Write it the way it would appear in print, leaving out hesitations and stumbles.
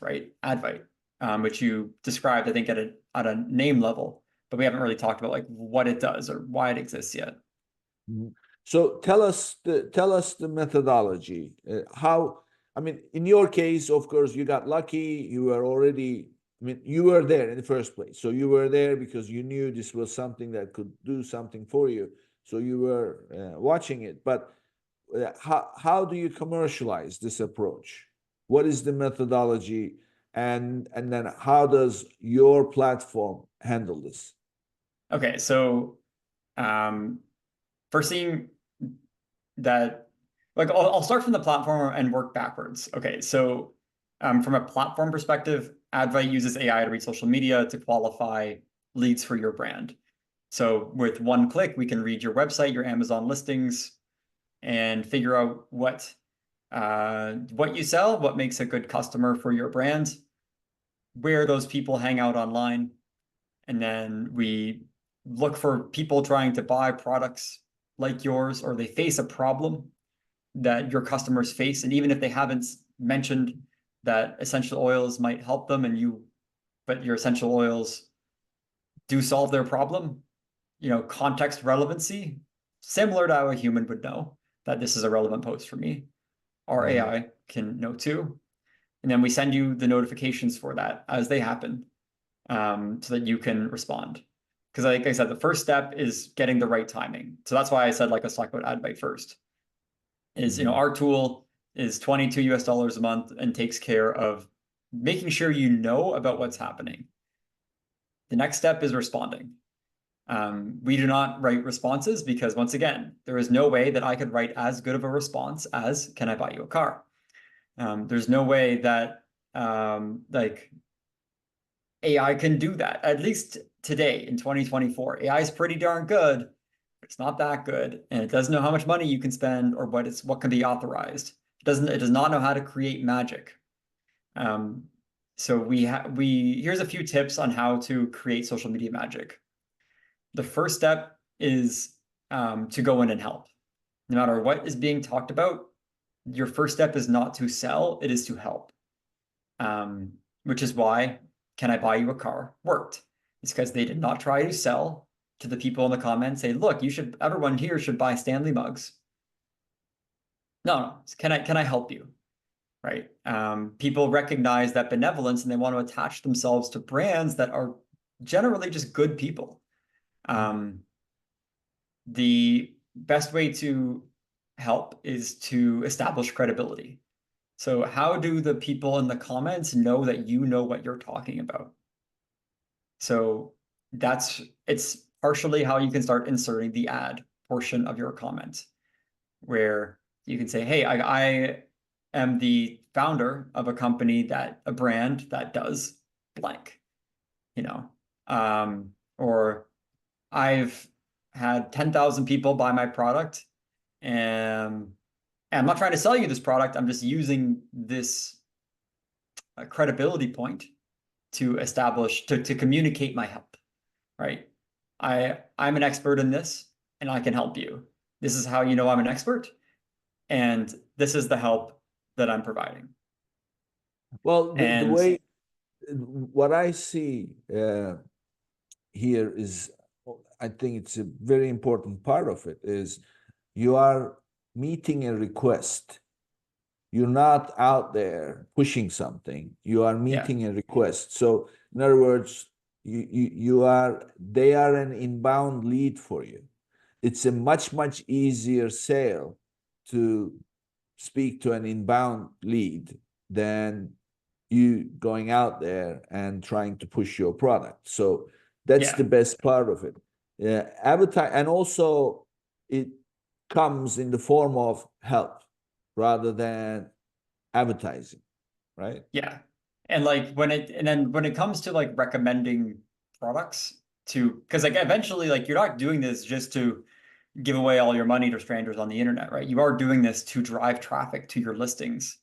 right? Advite, which you described, I think, at a name level, but we haven't really talked about like what it does or why it exists yet. Mhm. So tell us the methodology. How, I mean, in your case, of course, you got lucky. You were already, I mean, you were there in the first place. So you were there because you knew this was something that could do something for you. So you were watching it. But how do you commercialize this approach? What is the methodology, and then how does your platform handle this? Okay, so um, first thing that like I'll start from the platform and work backwards. Okay, so from a platform perspective, Advite uses AI to read social media to qualify leads for your brand. So with one click, we can read your website, your Amazon listings, and figure out what you sell, what makes a good customer for your brand, where those people hang out online, and then we look for people trying to buy products like yours, or they face a problem that your customers face. And even if they haven't mentioned that essential oils might help them but your essential oils do solve their problem, context relevancy, similar to how a human would know that this is a relevant post for me, our Mhm. AI can know too. And then we send you the notifications for that as they happen, so that you can respond. Because like I said, the first step is getting the right timing. So that's why I said, like, let's talk about Advite first. Is, Mhm. our tool is $22 a month and takes care of making sure you know about what's happening. The next step is responding. We do not write responses because, once again, there is no way that I could write as good of a response as "Can I buy you a car?" There's no way that like AI can do that. At least today in 2024, AI is pretty darn good. It's not that good, and it doesn't know how much money you can spend or what can be authorized. It does not know how to create magic. Um, so here's a few tips on how to create social media magic. The first step is to go in and help. No matter what is being talked about, your first step is not to sell, it is to help. Which is why "Can I buy you a car?" worked. It's because they did not try to sell to the people in the comments, say, look, everyone here should buy Stanley mugs. No, can I help you? Right? People recognize that benevolence and they want to attach themselves to brands that are generally just good people. Um, the best way to help is to establish credibility. So how do the people in the comments know that you know what you're talking about? So it's partially how you can start inserting the ad portion of your comment, where you can say, hey, I am the founder of a brand that does blank, you know, or I've had 10,000 people buy my product, and I'm not trying to sell you this product. I'm just using this credibility point to communicate my help, right? I'm an expert in this and I can help you. This is how you know I'm an expert, and this is the help that I'm providing. Well, the And way what I see here is, I think it's a very important part of it is you are meeting a request. You're not out there pushing something. You are yeah, meeting a request. So in other words, they are an inbound lead for you. It's a much easier sale to speak to an inbound lead than you going out there and trying to push your product. So that's yeah, the best part of it. Yeah, advertise, and also it comes in the form of help rather than advertising, right? yeah. And then when it comes to like recommending products because like eventually, like, you're not doing this just to give away all your money to strangers on the internet, right? You are doing this to drive traffic to your listings.